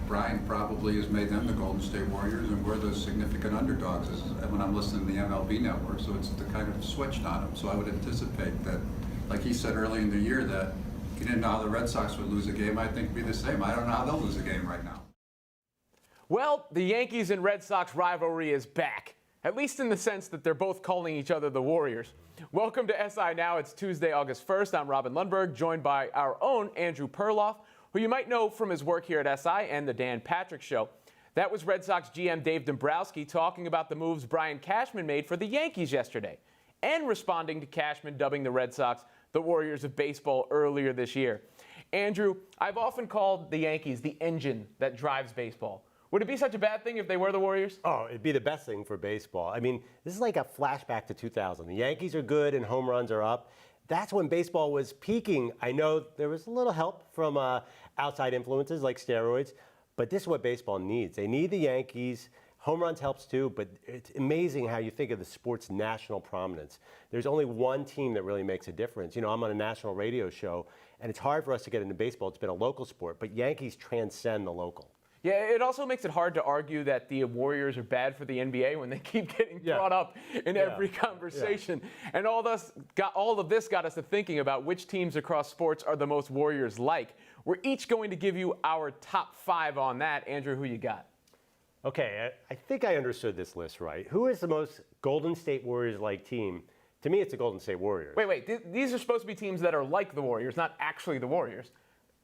Brian probably has made them the Golden State Warriors, and we're the significant underdogs when I'm listening to the MLB network. So it's the kind of switched on them. So I would anticipate that, like he said early in the year, that he didn't know how the Red Sox would lose a game. I think it'd be the same. I don't know how they'll lose a game right now. Well, the Yankees and Red Sox rivalry is back, at least in the sense that they're both calling each other the Warriors. Welcome to SI Now. It's Tuesday, August 1st. I'm Robin Lundberg, joined by our own Andrew Perloff, who you might know from his work here at SI and the Dan Patrick Show. That was Red Sox GM Dave Dombrowski talking about the moves Brian Cashman made for the Yankees yesterday, and responding to Cashman dubbing the Red Sox the Warriors of baseball earlier this year. Andrew, I've often called the Yankees the engine that drives baseball. Would it be such a bad thing if they were the Warriors? Oh, it'd be the best thing for baseball. I mean, this is like a flashback to 2000. The Yankees are good and home runs are up. That's when baseball was peaking. I know there was a little help from outside influences like steroids, but this is what baseball needs. They need the Yankees. Home runs helps too, but it's amazing how you think of the sport's national prominence. There's only one team that really makes a difference. You know, I'm on a national radio show, and it's hard for us to get into baseball. It's been a local sport, but Yankees transcend the local. Yeah, it also makes it hard to argue that the Warriors are bad for the NBA when they keep getting brought up in every conversation. And all of this got us to thinking about which teams across sports are the most Warriors-like. We're each going to give you our top 5 on that. Andrew, who you got? Okay, I think I understood this list right. Who is the most Golden State Warriors-like team? To me, it's the Golden State Warriors. Wait. These are supposed to be teams that are like the Warriors, not actually the Warriors.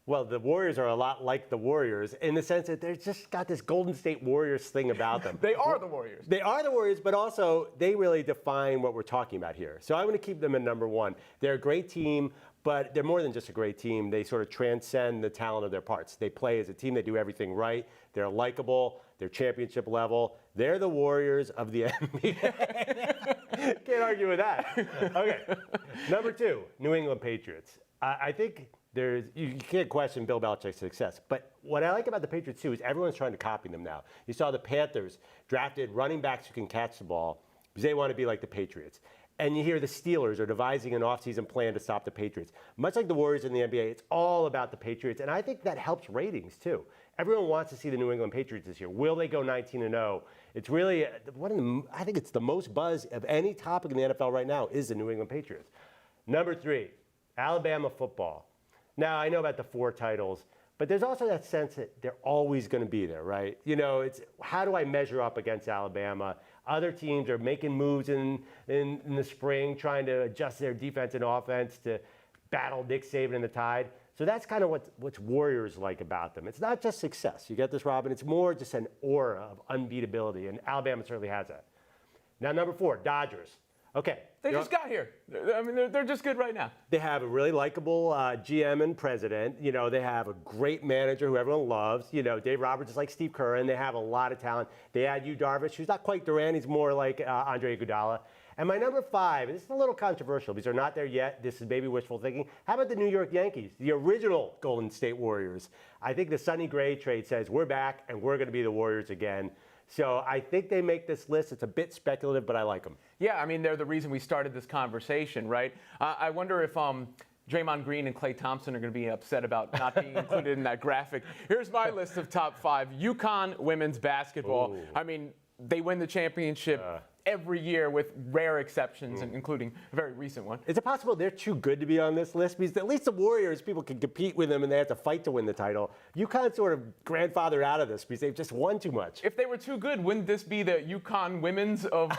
Well, the Warriors are a lot like the Warriors in the sense that they've just got this Golden State Warriors thing about them. They are the Warriors. They are the Warriors, but also they really define what we're talking about here. So I'm going to keep them at number 1. They're a great team, but they're more than just a great team. They sort of transcend the talent of their parts. They play as a team. They do everything right. They're likable. They're championship level. They're the Warriors of the NBA. Can't argue with that. Okay. Number 2, New England Patriots. I think you can't question Bill Belichick's success. But what I like about the Patriots, too, is everyone's trying to copy them now. You saw the Panthers drafted running backs who can catch the ball because they want to be like the Patriots. And you hear the Steelers are devising an offseason plan to stop the Patriots. Much like the Warriors in the NBA, it's all about the Patriots. And I think that helps ratings, too. Everyone wants to see the New England Patriots this year. Will they go 19-0? It's really, I think it's the most buzz of any topic in the NFL right now is the New England Patriots. Number 3, Alabama football. Now, I know about the 4 titles, but there's also that sense that they're always going to be there, right? You know, it's how do I measure up against Alabama? Other teams are making moves in the spring, trying to adjust their defense and offense to battle Nick Saban and the Tide. So that's kind of what's Warriors like about them. It's not just success. You get this, Robin? It's more just an aura of unbeatability, and Alabama certainly has that. Now, number 4, Dodgers. Okay. They just got here. I mean, they're just good right now. They have a really likable GM and president. You know, they have a great manager who everyone loves. You know, Dave Roberts is like Steve Kerr, and they have a lot of talent. They add Yu Darvish, who's not quite Duran. He's more like Andre Iguodala. And my number 5, and this is a little controversial because they're not there yet. This is maybe wishful thinking. How about the New York Yankees, the original Golden State Warriors? I think the Sonny Gray trade says we're back and we're going to be the Warriors again. So I think they make this list. It's a bit speculative, but I like them. Yeah, I mean, they're the reason we started this conversation, right? I wonder if Draymond Green and Klay Thompson are going to be upset about not being included in that graphic. Here's my list of top 5. UConn women's basketball. Ooh. I mean, they win the championship every year with rare exceptions, including a very recent one. Is it possible they're too good to be on this list? Because at least the Warriors, people can compete with them and they have to fight to win the title. UConn sort of grandfathered out of this because they've just won too much. If they were too good, wouldn't this be the UConn women's of,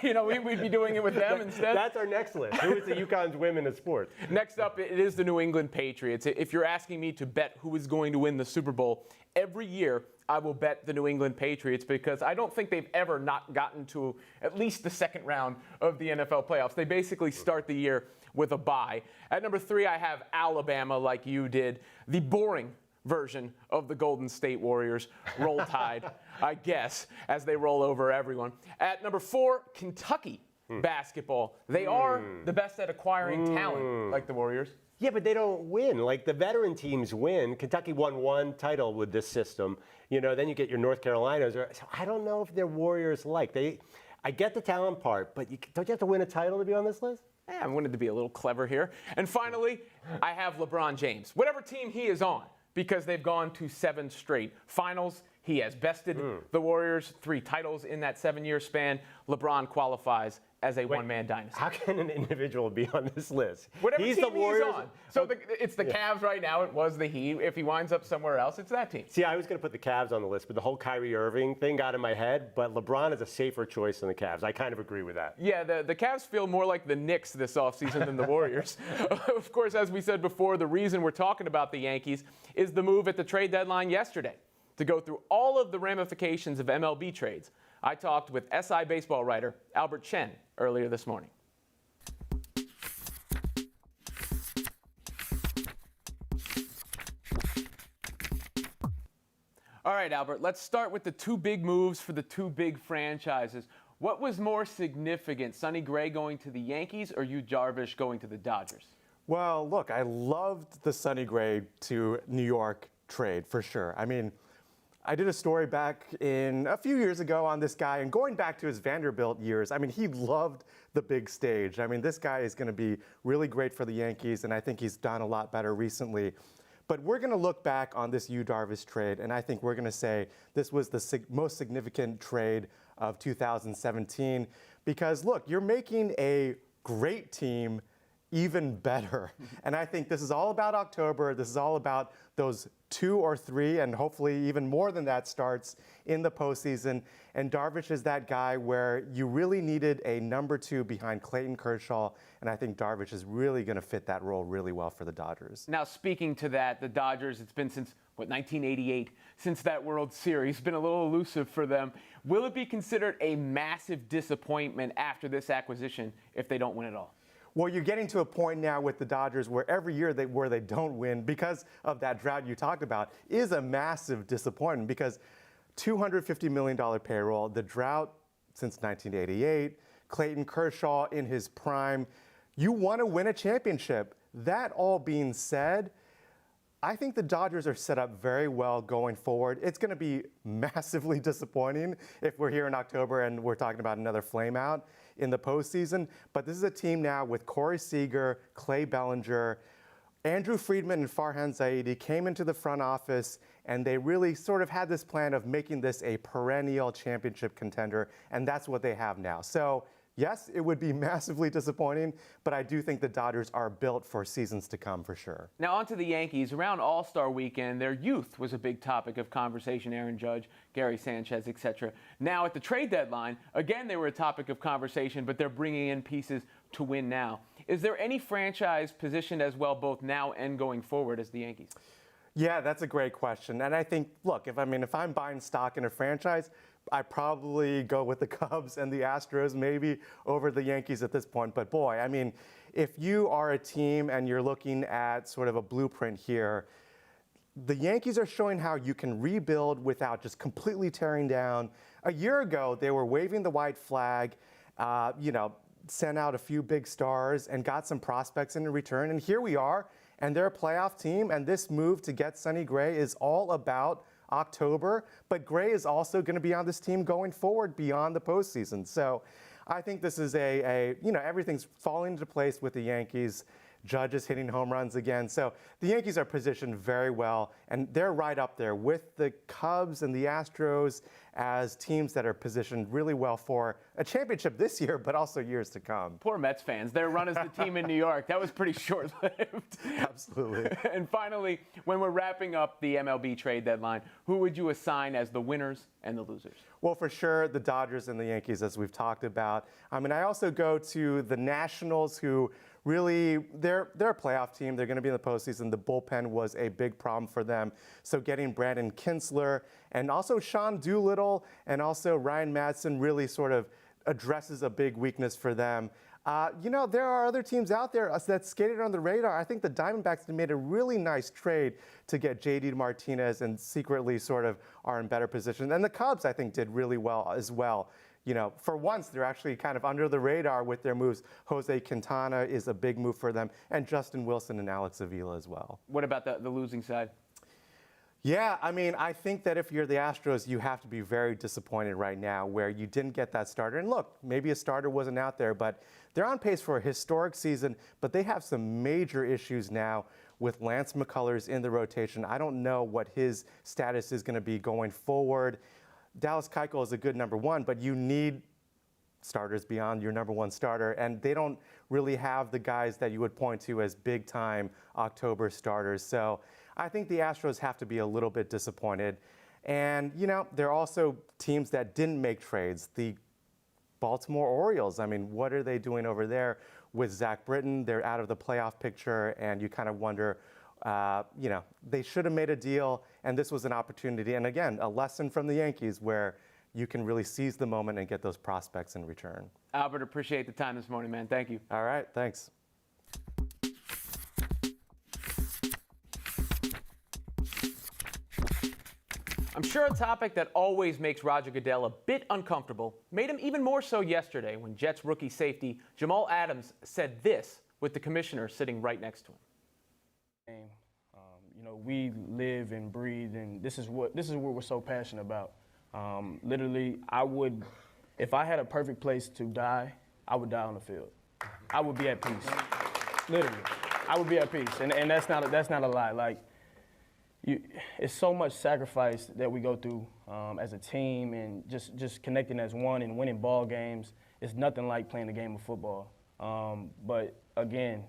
you know, we'd be doing it with them instead? That's our next list. Who is the UConn's women in sports? Next up, it is the New England Patriots. If you're asking me to bet who is going to win the Super Bowl, every year I will bet the New England Patriots because I don't think they've ever not gotten to at least the second round of the NFL playoffs. They basically start the year with a bye. At number 3, I have Alabama, like you did, the boring version of the Golden State Warriors. Roll Tide, I guess, as they roll over everyone. At number 4, Kentucky basketball. They are the best at acquiring talent, like the Warriors. Yeah, but they don't win. Like the veteran teams win. Kentucky won 1 title with this system. You know, then you get your North Carolinas. So I don't know if they're Warriors-like. I get the talent part, but don't you have to win a title to be on this list? I wanted to be a little clever here. And finally, I have LeBron James. Whatever team he is on, because they've gone to 7 straight finals. He has bested the Warriors, 3 titles in that 7-year span. LeBron qualifies as a one-man dynasty. How can an individual be on this list? Whatever he's team the Warriors. he's on. So it's the Cavs right now. It was the Heat. If he winds up somewhere else, it's that team. See, I was going to put the Cavs on the list, but the whole Kyrie Irving thing got in my head. But LeBron is a safer choice than the Cavs. I kind of agree with that. Yeah, the Cavs feel more like the Knicks this offseason than the Warriors. Of course, as we said before, the reason we're talking about the Yankees is the move at the trade deadline yesterday. To go through all of the ramifications of MLB trades, I talked with SI baseball writer Albert Chen earlier this morning. All right, Albert, let's start with the 2 big moves for the 2 big franchises. What was more significant, Sonny Gray going to the Yankees or Yu Darvish going to the Dodgers? Well, look, I loved the Sonny Gray to New York trade for sure. I mean, I did a story back in a few years ago on this guy, and going back to his Vanderbilt years, I mean, he loved the big stage. I mean, this guy is going to be really great for the Yankees, and I think he's done a lot better recently. But we're going to look back on this Yu Darvish trade, and I think we're going to say this was the most significant trade of 2017 because, look, you're making a great team even better. And I think this is all about October. This is all about those 2 or 3, and hopefully even more than that starts in the postseason. And Darvish is that guy where you really needed a number 2 behind Clayton Kershaw, and I think Darvish is really going to fit that role really well for the Dodgers. Now, speaking to that, the Dodgers, it's been since, 1988, since that World Series. Been a little elusive for them. Will it be considered a massive disappointment after this acquisition if they don't win it all? Well, you're getting to a point now with the Dodgers where every year where they don't win because of that drought you talked about is a massive disappointment because $250 million payroll, the drought since 1988, Clayton Kershaw in his prime. You want to win a championship. That all being said, I think the Dodgers are set up very well going forward. It's going to be massively disappointing if we're here in October and we're talking about another flameout in the postseason. But this is a team now with Corey Seager, Clay Bellinger, Andrew Friedman, and Farhan Zaidi came into the front office, and they really sort of had this plan of making this a perennial championship contender, and that's what they have now. So yes, it would be massively disappointing, but I do think the Dodgers are built for seasons to come for sure. Now, on to the Yankees. Around All-Star Weekend, their youth was a big topic of conversation. Aaron Judge, Gary Sanchez, etc. Now, at the trade deadline, again, they were a topic of conversation, but they're bringing in pieces to win now. Is there any franchise positioned as well, both now and going forward, as the Yankees? Yeah, that's a great question. And I think, look, if I'm buying stock in a franchise, I probably go with the Cubs and the Astros maybe over the Yankees at this point. But boy, I mean, if you are a team and you're looking at sort of a blueprint here, the Yankees are showing how you can rebuild without just completely tearing down. A year ago, they were waving the white flag, sent out a few big stars and got some prospects in return. And here we are, and they're a playoff team. And this move to get Sonny Gray is all about October, but Gray is also going to be on this team going forward beyond the postseason. So I think this is everything's falling into place with the Yankees. Judge is hitting home runs again. So the Yankees are positioned very well, and they're right up there with the Cubs and the Astros as teams that are positioned really well for a championship this year, but also years to come. Poor Mets fans. Their run as the team in New York, that was pretty short-lived. Absolutely. And finally, when we're wrapping up the MLB trade deadline, who would you assign as the winners and the losers? Well, for sure, the Dodgers and the Yankees, as we've talked about. I also go to the Nationals, who really, they're a playoff team. They're going to be in the postseason. The bullpen was a big problem for them. So getting Brandon Kinsler and also Sean Doolittle and also Ryan Madsen really sort of addresses a big weakness for them. There are other teams out there that skated on the radar. I think the Diamondbacks made a really nice trade to get J.D. Martinez and secretly sort of are in better position. And the Cubs, I think, did really well as well. For once, they're actually kind of under the radar with their moves. Jose Quintana is a big move for them, and Justin Wilson and Alex Avila as well. What about the losing side? Yeah, I think that if you're the Astros, you have to be very disappointed right now where you didn't get that starter. And look, maybe a starter wasn't out there, but they're on pace for a historic season, but they have some major issues now with Lance McCullers in the rotation. I don't know what his status is going to be going forward. Dallas Keuchel is a good number one, but you need starters beyond your number one starter, and they don't really have the guys that you would point to as big-time October starters. So I think the Astros have to be a little bit disappointed. And, you know, there are also teams that didn't make trades. The Baltimore Orioles, I mean, what are they doing over there with Zach Britton? They're out of the playoff picture, and you kind of wonder, you know, they should have made a deal, and this was an opportunity. And again, a lesson from the Yankees where you can really seize the moment and get those prospects in return. Albert, appreciate the time this morning, man. Thank you. All right, thanks. I'm sure a topic that always makes Roger Goodell a bit uncomfortable made him even more so yesterday when Jets rookie safety Jamal Adams said this with the commissioner sitting right next to him. You know, we live and breathe, and this is what we're so passionate about. Literally, if I had a perfect place to die, I would die on the field. I would be at peace. Literally, I would be at peace, and that's not a lie. Like, it's so much sacrifice that we go through as a team, and just connecting as one and winning ball games. It's nothing like playing the game of football. But again,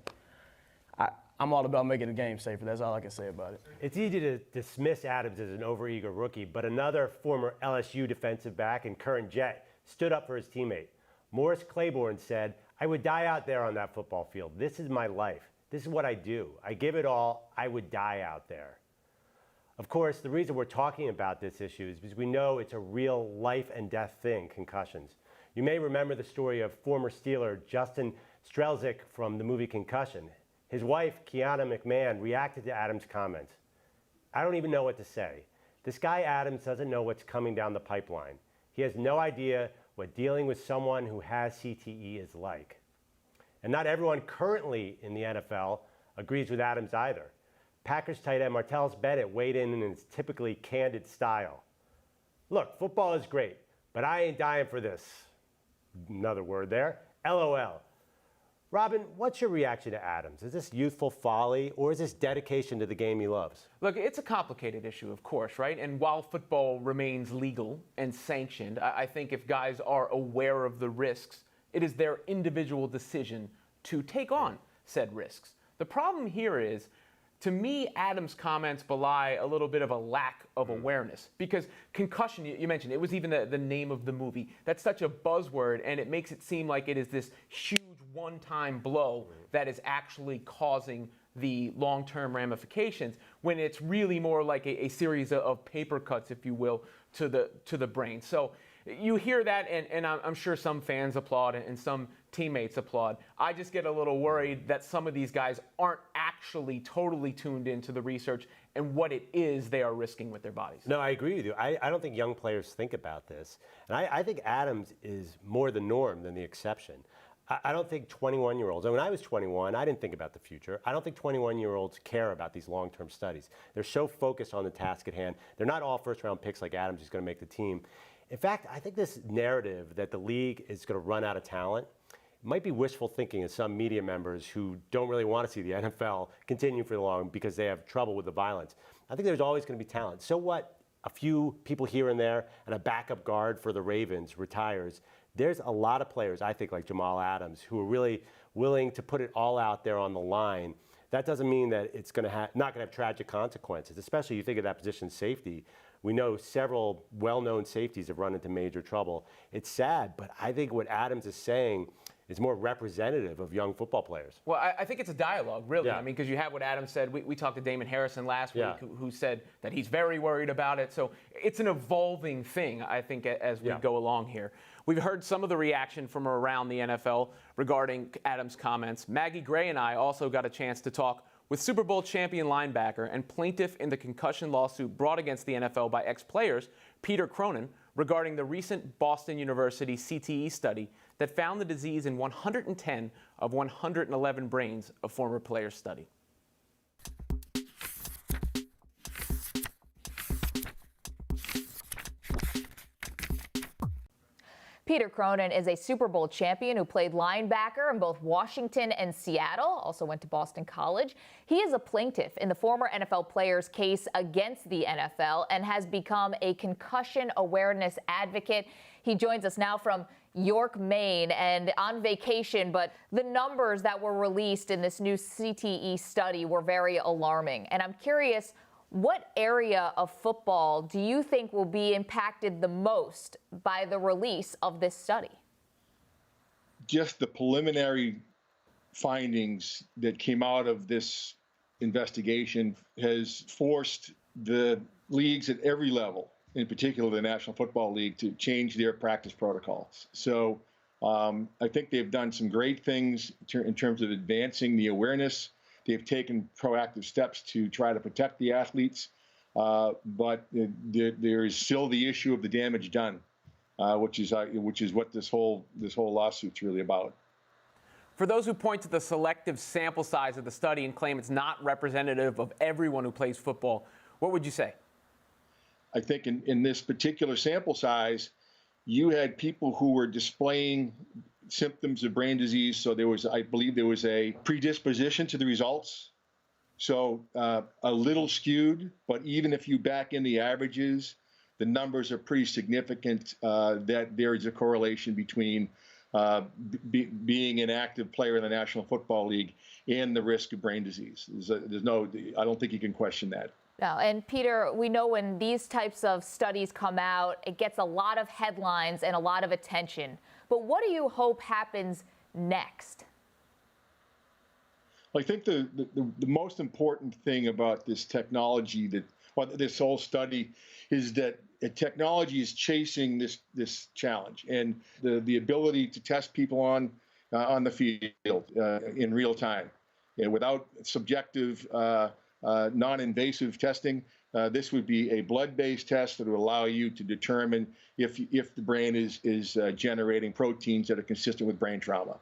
I'm all about making the game safer. That's all I can say about it. It's easy to dismiss Adams as an overeager rookie, but another former LSU defensive back and current Jet stood up for his teammate. Morris Claiborne said, "I would die out there on that football field. This is my life. This is what I do. I give it all. I would die out there." Of course, the reason we're talking about this issue is because we know it's a real life and death thing, concussions. You may remember the story of former Steeler Justin Strelzik from the movie Concussion. His wife, Kiana McMahon, reacted to Adams' comments. "I don't even know what to say. This guy Adams doesn't know what's coming down the pipeline. He has no idea what dealing with someone who has CTE is like." And not everyone currently in the NFL agrees with Adams either. Packers tight end Martellus Bennett weighed in his typically candid style. "Look, football is great, but I ain't dying for this." Another word there. LOL. Robin, what's your reaction to Adams? Is this youthful folly, or is this dedication to the game he loves? Look, it's a complicated issue, of course, right? And while football remains legal and sanctioned, I think if guys are aware of the risks, it is their individual decision to take on said risks. The problem here is, to me, Adams' comments belie a little bit of a lack of awareness, because concussion, you mentioned, it was even the name of the movie. That's such a buzzword, and it makes it seem like it is this huge one-time blow that is actually causing the long-term ramifications, when it's really more like a series of paper cuts, if you will, to the brain. So you hear that, and I'm sure some fans applaud and some teammates applaud. I just get a little worried that some of these guys aren't actually totally tuned into the research and what it is they are risking with their bodies. No, I agree with you. I don't think young players think about this. And I think Adams is more the norm than the exception. I don't think 21-year-olds, and when I was 21, I didn't think about the future. I don't think 21-year-olds care about these long-term studies. They're so focused on the task at hand. They're not all first-round picks like Adams who's going to make the team. In fact, I think this narrative that the league is going to run out of talent might be wishful thinking of some media members who don't really want to see the NFL continue for long because they have trouble with the violence. I think there's always going to be talent. So what? A few people here and there and a backup guard for the Ravens retires. There's a lot of players, I think, like Jamal Adams, who are really willing to put it all out there on the line. That doesn't mean that it's not going to have tragic consequences, especially you think of that position, safety. We know several well-known safeties have run into major trouble. It's sad, but I think what Adams is saying is more representative of young football players. Well, I think it's a dialogue, really. Yeah. I mean, because you have what Adams said. We talked to Damon Harrison last week, Yeah. who said that he's very worried about it. So it's an evolving thing, I think, as we go along here. We've heard some of the reaction from around the NFL regarding Adams' comments. Maggie Gray and I also got a chance to talk with Super Bowl champion linebacker and plaintiff in the concussion lawsuit brought against the NFL by ex-players, Peter Cronan, regarding the recent Boston University CTE study that found the disease in 110 of 111 brains of former players studied. Peter Cronan is a Super Bowl champion who played linebacker in both Washington and Seattle, also went to Boston College. He is a plaintiff in the former NFL player's case against the NFL and has become a concussion awareness advocate. He joins us now from York, Maine, and on vacation, but the numbers that were released in this new CTE study were very alarming. And I'm curious, what area of football do you think will be impacted the most by the release of this study? Just the preliminary findings that came out of this investigation has forced the leagues at every level, in particular the National Football League, to change their practice protocols. So I think they've done some great things in terms of advancing the awareness. They've taken proactive steps to try to protect the athletes, but there is still the issue of the damage done, which is what this whole lawsuit's really about. For those who point to the selective sample size of the study and claim it's not representative of everyone who plays football, what would you say? I think in this particular sample size, you had people who were displaying symptoms of brain disease. So I believe there was a predisposition to the results. So a little skewed, but even if you back in the averages, the numbers are pretty significant that there is a correlation between being an active player in the National Football League and the risk of brain disease. I don't think you can question that. No, and Peter, we know when these types of studies come out, it gets a lot of headlines and a lot of attention. But what do you hope happens next? I think the most important thing about this technology, this whole study, is that technology is chasing this challenge, and the ability to test people on the field in real time, without subjective, non-invasive testing. This would be a blood-based test that would allow you to determine if the brain is generating proteins that are consistent with brain trauma.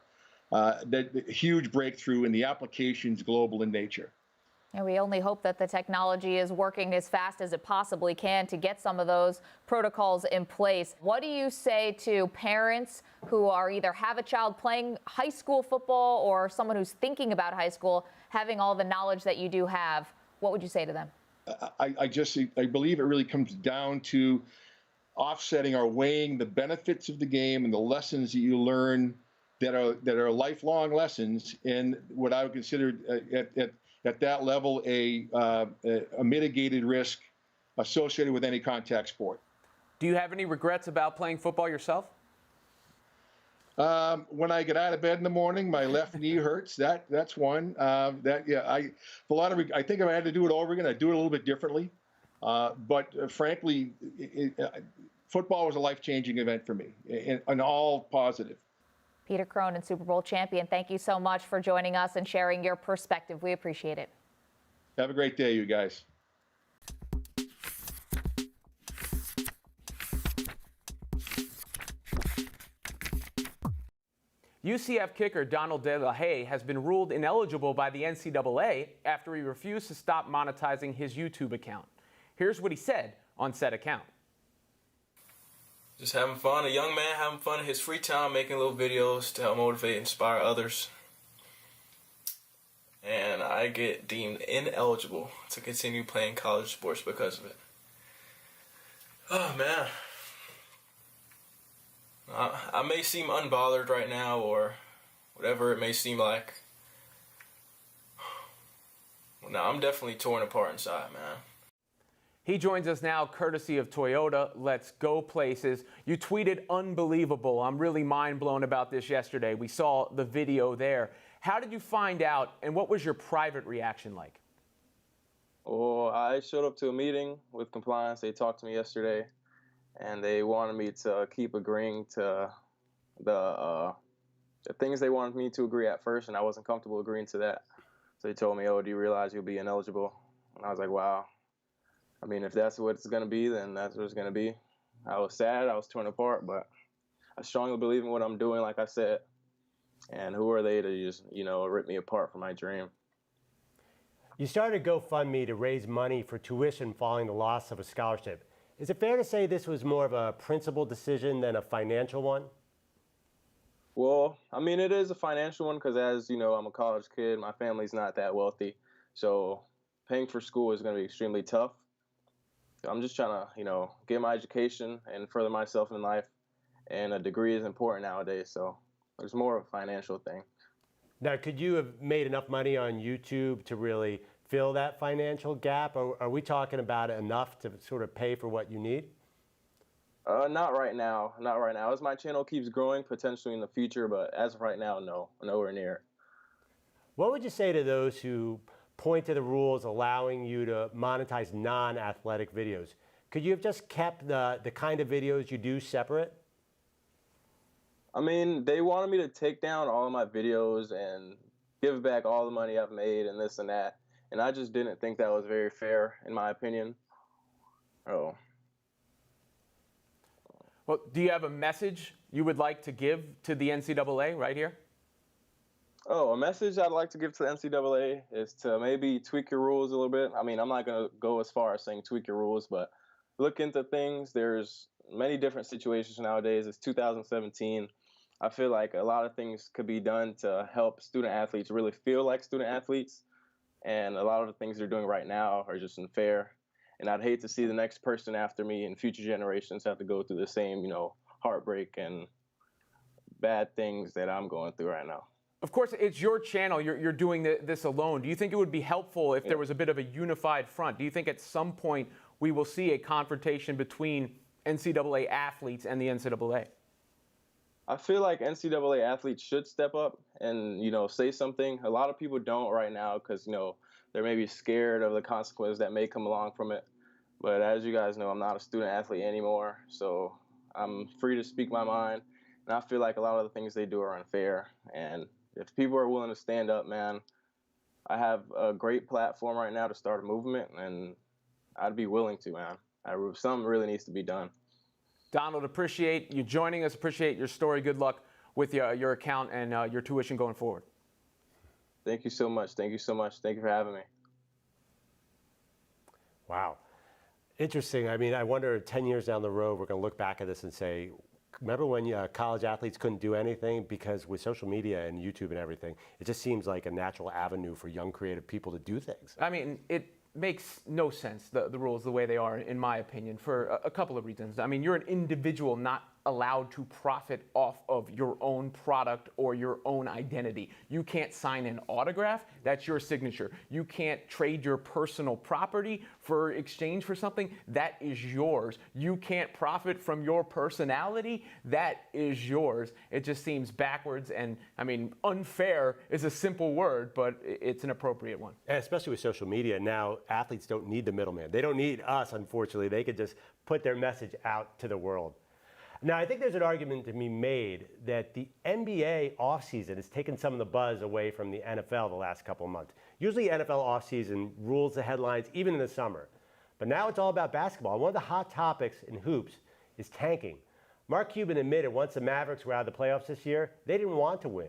The huge breakthrough, in the applications global in nature. And we only hope that the technology is working as fast as it possibly can to get some of those protocols in place. What do you say to parents who are either have a child playing high school football or someone who's thinking about high school, having all the knowledge that you do have? What would you say to them? I believe it really comes down to offsetting or weighing the benefits of the game and the lessons that you learn that are lifelong lessons, and what I would consider at that level a mitigated risk associated with any contact sport. Do you have any regrets about playing football yourself? When I get out of bed in the morning, my left knee hurts. That's one. I think if I had to do it over again, I'd do it a little bit differently. But frankly, football was a life-changing event for me, and all positive. Peter Cronan, Super Bowl champion, thank you so much for joining us and sharing your perspective. We appreciate it. Have a great day, you guys. UCF kicker Donald De La Haye has been ruled ineligible by the NCAA after he refused to stop monetizing his YouTube account. Here's what he said on said account. Just having fun, a young man having fun in his free time, making little videos to help motivate and inspire others. And I get deemed ineligible to continue playing college sports because of it. Oh, man. I may seem unbothered right now, or whatever it may seem like. No, I'm definitely torn apart inside, man. He joins us now courtesy of Toyota. Let's go places. You tweeted unbelievable. I'm really mind blown about this yesterday. We saw the video there. How did you find out, and what was your private reaction like? Well, I showed up to a meeting with compliance. They talked to me yesterday, and they wanted me to keep agreeing to the things they wanted me to agree at first, and I wasn't comfortable agreeing to that. So they told me, "Oh, do you realize you'll be ineligible?" And I was like, wow. I mean, if that's what it's going to be, then that's what it's going to be. I was sad. I was torn apart, but I strongly believe in what I'm doing, like I said. And who are they to just, rip me apart from my dream? You started GoFundMe to raise money for tuition following the loss of a scholarship. Is it fair to say this was more of a principal decision than a financial one? Well, I mean, it is a financial one because, as you know, I'm a college kid. My family's not that wealthy. So paying for school is going to be extremely tough. So I'm just trying to, get my education and further myself in life. And a degree is important nowadays. So it's more of a financial thing. Now, could you have made enough money on YouTube to really fill that financial gap? Or are we talking about enough to sort of pay for what you need? Not right now. Not right now. As my channel keeps growing, potentially in the future, but as of right now, no, nowhere near. What would you say to those who point to the rules allowing you to monetize non-athletic videos? Could you have just kept the kind of videos you do separate? I mean, they wanted me to take down all of my videos and give back all the money I've made and this and that. And I just didn't think that was very fair, in my opinion. Oh. Well, do you have a message you would like to give to the NCAA right here? Oh, a message I'd like to give to the NCAA is to maybe tweak your rules a little bit. I mean, I'm not going to go as far as saying tweak your rules, but look into things. There's many different situations nowadays. It's 2017. I feel like a lot of things could be done to help student athletes really feel like student athletes. And a lot of the things they're doing right now are just unfair. And I'd hate to see the next person after me and future generations have to go through the same, heartbreak and bad things that I'm going through right now. Of course, it's your channel. You're doing this alone. Do you think it would be helpful if there was a bit of a unified front? Do you think at some point we will see a confrontation between NCAA athletes and the NCAA? I feel like NCAA athletes should step up and, say something. A lot of people don't right now because, they're maybe scared of the consequences that may come along from it. But as you guys know, I'm not a student athlete anymore, so I'm free to speak my mind. And I feel like a lot of the things they do are unfair. And if people are willing to stand up, man, I have a great platform right now to start a movement, and I'd be willing to, man. Something really needs to be done. Donald, appreciate you joining us. Appreciate your story. Good luck with your account and your tuition going forward. Thank you so much. Thank you so much. Thank you for having me. Wow. Interesting. I mean, I wonder 10 years down the road, we're going to look back at this and say, remember when college athletes couldn't do anything? Because with social media and YouTube and everything, it just seems like a natural avenue for young creative people to do things. I mean, it makes no sense, the rules the way they are, in my opinion, for a couple of reasons. I mean, you're an individual not allowed to profit off of your own product or your own identity. You can't sign an autograph. That's your signature. You can't trade your personal property for exchange for something. That is yours. You can't profit from your personality. That is yours. It just seems backwards, and I mean, unfair is a simple word, but it's an appropriate one. And especially with social media, now athletes don't need the middleman. They don't need us, unfortunately. They could just put their message out to the world. Now, I think there's an argument to be made that the NBA offseason has taken some of the buzz away from the NFL the last couple of months. Usually NFL offseason rules the headlines even in the summer. But now it's all about basketball. And one of the hot topics in hoops is tanking. Mark Cuban admitted once the Mavericks were out of the playoffs this year, they didn't want to win.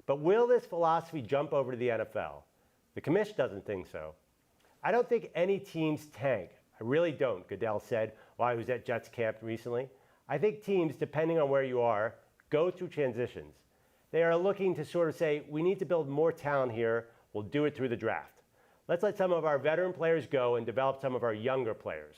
But will this philosophy jump over to the NFL? The commish doesn't think so. I don't think any teams tank. I really don't, Goodell said while he was at Jets camp recently. I think teams, depending on where you are, go through transitions. They are looking to sort of say, we need to build more talent here. We'll do it through the draft. Let's let some of our veteran players go and develop some of our younger players.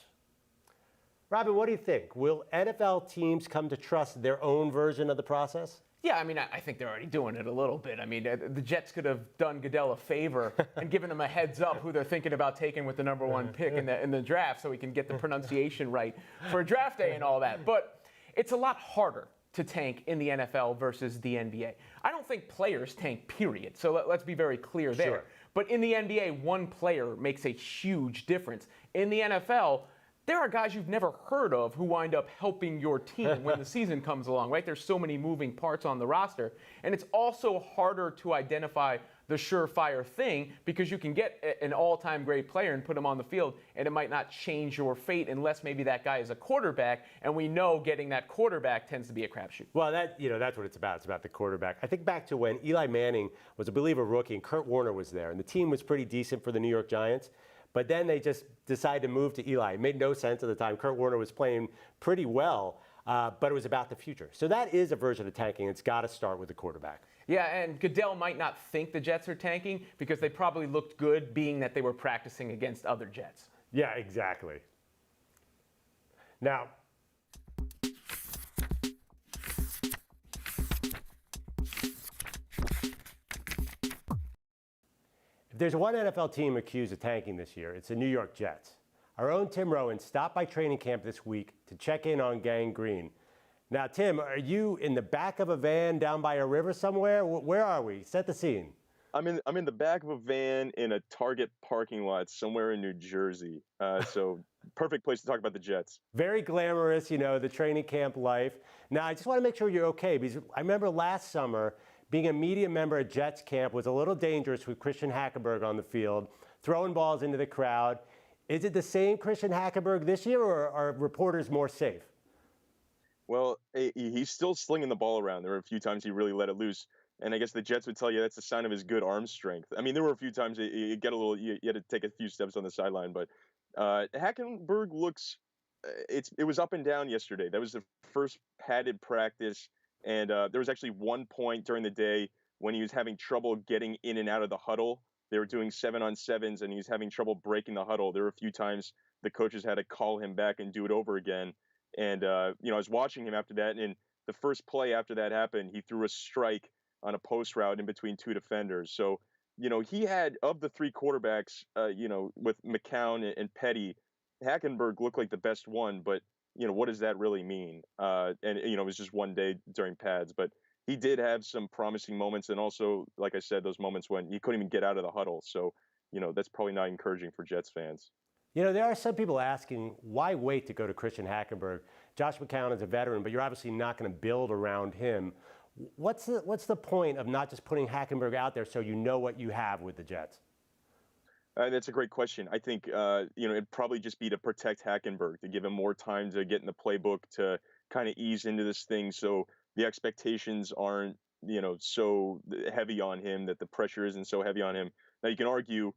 Robin, what do you think? Will NFL teams come to trust their own version of the process? Yeah, I mean, I think they're already doing it a little bit. I mean, the Jets could have done Goodell a favor and given him a heads up who they're thinking about taking with the #1 pick in the draft so he can get the pronunciation right for draft day and all that. But it's a lot harder to tank in the NFL versus the NBA. I don't think players tank, period. So let's be very clear there. Sure. But in the NBA, one player makes a huge difference. In the NFL, there are guys you've never heard of who wind up helping your team when the season comes along, right? There's so many moving parts on the roster. And it's also harder to identify the surefire thing because you can get an all-time great player and put him on the field, and it might not change your fate unless maybe that guy is a quarterback, and we know getting that quarterback tends to be a crapshoot. Well, that's what it's about. It's about the quarterback. I think back to when Eli Manning was a believer rookie and Kurt Warner was there, and the team was pretty decent for the New York Giants. But then they just decided to move to Eli. It made no sense at the time. Kurt Warner was playing pretty well, but it was about the future. So that is a version of tanking. It's got to start with the quarterback. Yeah, and Goodell might not think the Jets are tanking because they probably looked good being that they were practicing against other Jets. Yeah, exactly. Now, if there's one NFL team accused of tanking this year, it's the New York Jets. Our own Tim Rowan stopped by training camp this week to check in on Gang Green. Now, Tim, are you in the back of a van down by a river somewhere? Where are we? Set the scene. I'm in the back of a van in a Target parking lot somewhere in New Jersey. So perfect place to talk about the Jets. Very glamorous, the training camp life. Now, I just want to make sure you're okay, because I remember last summer being a media member at Jets camp was a little dangerous with Christian Hackenberg on the field, throwing balls into the crowd. Is it the same Christian Hackenberg this year, or are reporters more safe? Well, he's still slinging the ball around. There were a few times he really let it loose. And I guess the Jets would tell you that's a sign of his good arm strength. I mean, there were a few times you had to take a few steps on the sideline. But Hackenberg looks, it was up and down yesterday. That was the first padded practice. And there was actually one point during the day when he was having trouble getting in and out of the huddle. They were doing 7-on-7s, and he was having trouble breaking the huddle. There were a few times the coaches had to call him back and do it over again. And, I was watching him after that. And the first play after that happened, he threw a strike on a post route in between two defenders. So, he had, of the three quarterbacks, with McCown and Petty, Hackenberg looked like the best one. But, what does that really mean? It was just one day during pads. But he did have some promising moments. And also, like I said, those moments when he couldn't even get out of the huddle. So, that's probably not encouraging for Jets fans. There are some people asking, why wait to go to Christian Hackenberg? Josh McCown is a veteran, but you're obviously not going to build around him. What's the point of not just putting Hackenberg out there so you know what you have with the Jets? That's a great question. I think, it'd probably just be to protect Hackenberg, to give him more time to get in the playbook, to kind of ease into this thing so the expectations aren't, so heavy on him, that the pressure isn't so heavy on him. Now, you can argue,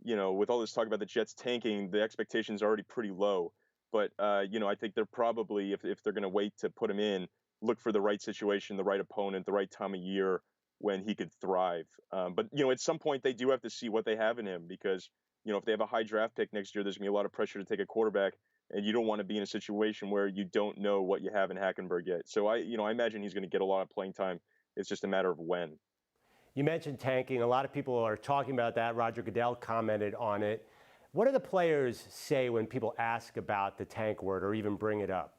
with all this talk about the Jets tanking, the expectations are already pretty low. But, I think they're probably, if they're going to wait to put him in, look for the right situation, the right opponent, the right time of year when he could thrive. But, at some point they do have to see what they have in him, because, if they have a high draft pick next year, there's going to be a lot of pressure to take a quarterback, and you don't want to be in a situation where you don't know what you have in Hackenberg yet. So I imagine he's going to get a lot of playing time. It's just a matter of when. You mentioned tanking. A lot of people are talking about that. Roger Goodell commented on it. What do the players say when people ask about the tank word or even bring it up?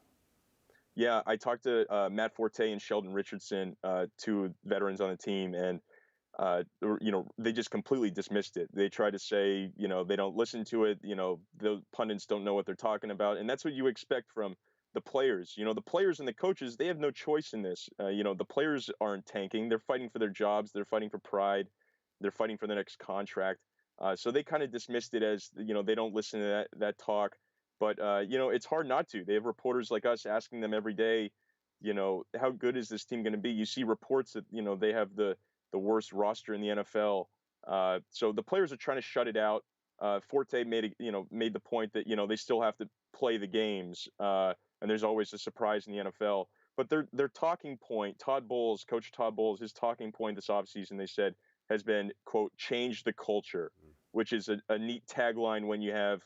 Yeah, I talked to Matt Forte and Sheldon Richardson, two veterans on the team, and they just completely dismissed it. They try to say, they don't listen to it. The pundits don't know what they're talking about, and that's what you expect from the players. The players and the coaches, they have no choice in this. The players aren't tanking. They're fighting for their jobs. They're fighting for pride. They're fighting for the next contract. So they kind of dismissed it as, they don't listen to that talk. But, it's hard not to. They have reporters like us asking them every day, how good is this team going to be? You see reports that, they have the worst roster in the NFL. So the players are trying to shut it out. Forte made the point that, they still have to play the games. And there's always a surprise in the NFL. But their talking point, Coach Todd Bowles, his talking point this offseason, they said, has been, quote, change the culture, which is a neat tagline when you have,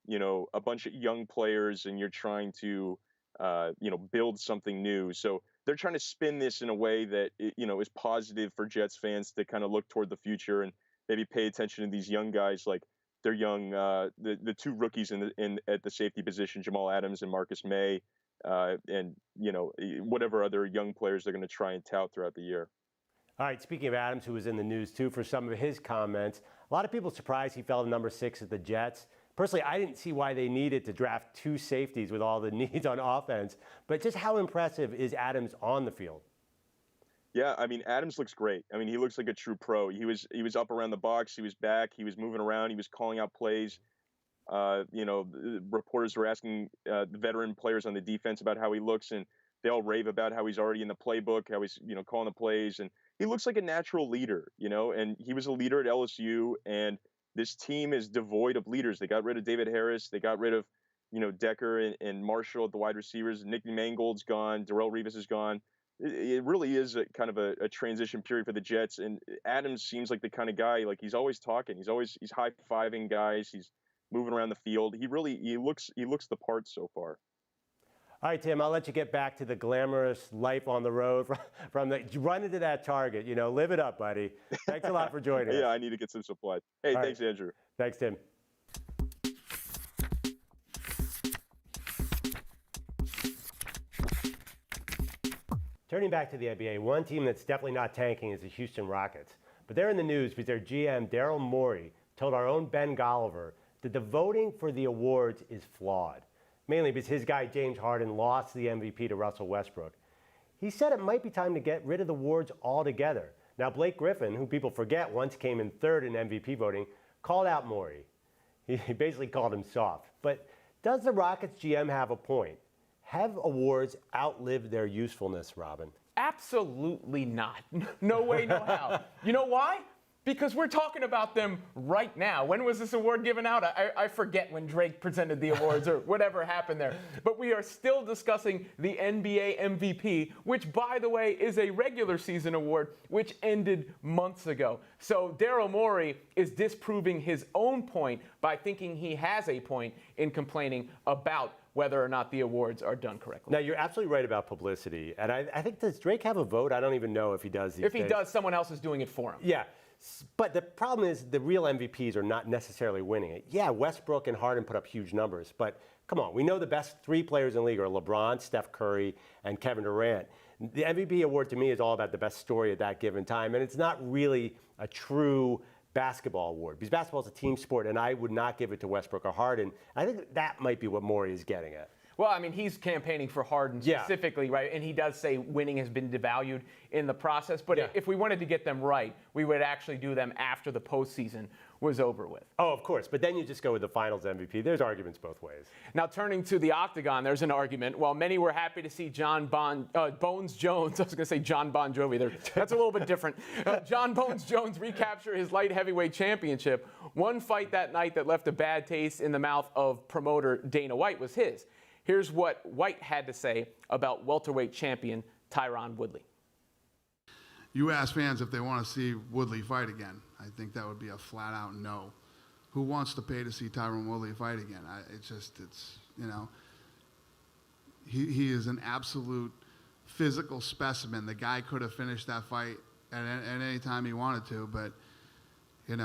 a bunch of young players and you're trying to, build something new. So they're trying to spin this in a way that, is positive for Jets fans to kind of look toward the future and maybe pay attention to these young guys, like they're young, the two rookies at the safety position, Jamal Adams and Marcus May, and, whatever other young players they're going to try and tout throughout the year. All right, speaking of Adams, who was in the news too for some of his comments, a lot of people surprised he fell to number 6 at the Jets. Personally, I didn't see why they needed to draft 2 safeties with all the needs on offense, but just how impressive is Adams on the field? Yeah, I mean, Adams looks great. I mean, he looks like a true pro. He was up around the box. He was back. He was moving around. He was calling out plays. The reporters were asking the veteran players on the defense about how he looks, and they all rave about how he's already in the playbook, how he's, calling the plays. And he looks like a natural leader, and he was a leader at LSU. And, this team is devoid of leaders. They got rid of David Harris. They got rid of, Decker and Marshall at the wide receivers. Nick Mangold's gone. Darrelle Revis is gone. It really is a kind of a transition period for the Jets. And Adams seems like the kind of guy, like he's always talking. He's high-fiving guys. He's moving around the field. He looks the part so far. All right, Tim, I'll let you get back to the glamorous life on the road run into that target. Live it up, buddy. Thanks a lot for joining us. Yeah, I need to get some supplies. Hey, All thanks, right. Andrew. Thanks, Tim. Turning back to the NBA, one team that's definitely not tanking is the Houston Rockets. But they're in the news because their GM, Daryl Morey, told our own Ben Golliver that the voting for the awards is flawed, mainly because his guy James Harden lost the MVP to Russell Westbrook. He said it might be time to get rid of the awards altogether. Now, Blake Griffin, who people forget once came in third in MVP voting, called out Morey. He basically called him soft. But does the Rockets GM have a point? Have awards outlived their usefulness, Robin? Absolutely not. No way, no how. You know why? Because we're talking about them right now. When was this award given out? I forget when Drake presented the awards or whatever happened there. But we are still discussing the NBA MVP, which, by the way, is a regular season award, which ended months ago. So Daryl Morey is disproving his own point by thinking he has a point in complaining about whether or not the awards are done correctly. Now, you're absolutely right about publicity. And I think, does Drake have a vote? I don't even know if he does these If he days. does, someone else is doing it for him. Yeah. But the problem is the real MVPs are not necessarily winning it. Yeah, Westbrook and Harden put up huge numbers, but come on, we know the best three players in the league are LeBron, Steph Curry, and Kevin Durant. The MVP award to me is all about the best story at that given time, and it's not really a true basketball award because basketball is a team sport, and I would not give it to Westbrook or Harden. I think that might be what Morey is getting at. Well, I mean, he's campaigning for Harden specifically, right? And he does say winning has been devalued in the process. But if we wanted to get them right, we would actually do them after the postseason was over with. Oh, of course. But then you just go with the finals MVP. There's arguments both ways. Now, turning to the Octagon, there's an argument. While many were happy to see Bones Jones, I was going to say John Bon Jovi there. That's a little bit different. John Bones Jones recapture his light heavyweight championship. One fight that night that left a bad taste in the mouth of promoter Dana White was his. Here's what White had to say about welterweight champion Tyron Woodley. You ask fans if they want to see Woodley fight again. I think that would be a flat-out no. Who wants to pay to see Tyron Woodley fight again? He is an absolute physical specimen. The guy could have finished that fight at any time he wanted to, but, he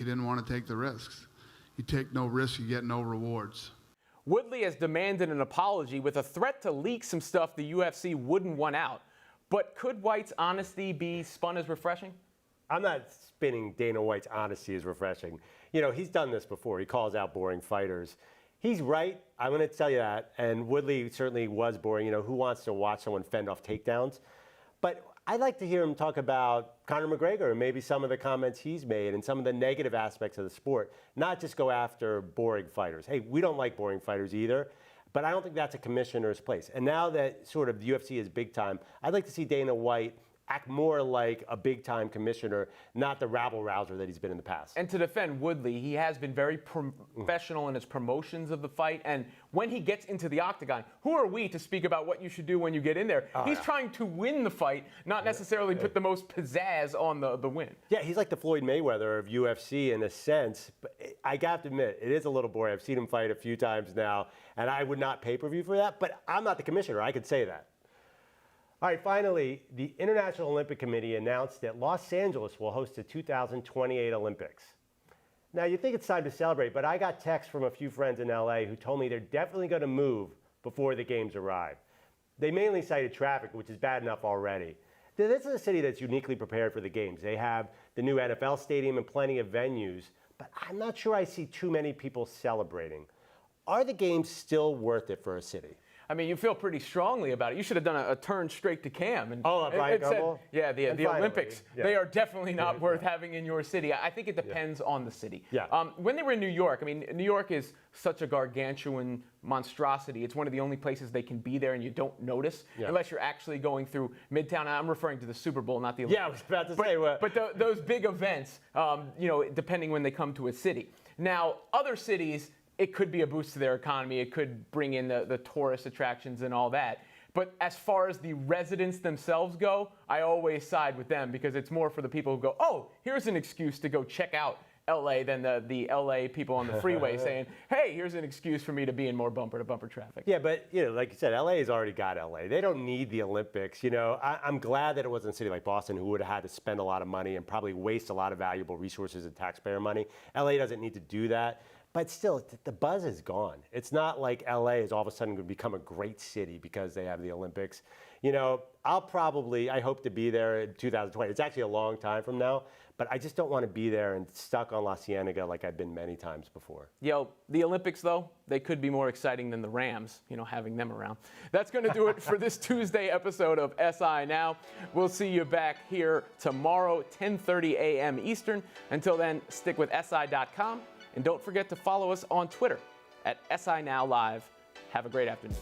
didn't want to take the risks. You take no risks, you get no rewards. Woodley has demanded an apology with a threat to leak some stuff the UFC wouldn't want out. But could White's honesty be spun as refreshing? I'm not spinning Dana White's honesty as refreshing. He's done this before. He calls out boring fighters. He's right. I'm going to tell you that. And Woodley certainly was boring. Who wants to watch someone fend off takedowns? But I'd like to hear him talk about Conor McGregor and maybe some of the comments he's made and some of the negative aspects of the sport, not just go after boring fighters. Hey, we don't like boring fighters either, but I don't think that's a commissioner's place. And now that sort of the UFC is big time, I'd like to see Dana White act more like a big-time commissioner, not the rabble-rouser that he's been in the past. And to defend Woodley, he has been very professional in his promotions of the fight. And when he gets into the octagon, who are we to speak about what you should do when you get in there? He's trying to win the fight, not necessarily put the most pizzazz on the win. Yeah, he's like the Floyd Mayweather of UFC in a sense. But I got to admit, it is a little boring. I've seen him fight a few times now, and I would not pay-per-view for that. But I'm not the commissioner. I could say that. All right, finally, the International Olympic Committee announced that Los Angeles will host the 2028 Olympics. Now, you think it's time to celebrate, but I got texts from a few friends in LA who told me they're definitely going to move before the games arrive. They mainly cited traffic, which is bad enough already. This is a city that's uniquely prepared for the games. They have the new NFL stadium and plenty of venues, but I'm not sure I see too many people celebrating. Are the games still worth it for a city? I mean, you feel pretty strongly about it. You should have done a turn straight to Cam. And Brian said, Gumbel? yeah, the finally, Olympics, yeah. they are definitely not worth having in your city. I think it depends on the city. Yeah. When they were in New York, I mean, New York is such a gargantuan monstrosity. It's one of the only places they can be there and you don't notice unless you're actually going through Midtown. And I'm referring to the Super Bowl, not the Olympics. Yeah, I was about to say. But those big events, depending when they come to a city. Now, other cities, it could be a boost to their economy. It could bring in the tourist attractions and all that. But as far as the residents themselves go, I always side with them because it's more for the people who go, oh, here's an excuse to go check out LA than the LA people on the freeway saying, hey, here's an excuse for me to be in more bumper-to-bumper traffic. Yeah, but like you said, LA has already got LA. They don't need the Olympics. I'm glad that it wasn't a city like Boston who would have had to spend a lot of money and probably waste a lot of valuable resources and taxpayer money. LA doesn't need to do that. But still, the buzz is gone. It's not like LA is all of a sudden going to become a great city because they have the Olympics. I hope to be there in 2020. It's actually a long time from now, but I just don't want to be there and stuck on La Cienega like I've been many times before. The Olympics, though, they could be more exciting than the Rams, having them around. That's going to do it for this Tuesday episode of SI Now. We'll see you back here tomorrow, 10:30 a.m. Eastern. Until then, stick with SI.com. And don't forget to follow us on Twitter at SI Now Live. Have a great afternoon.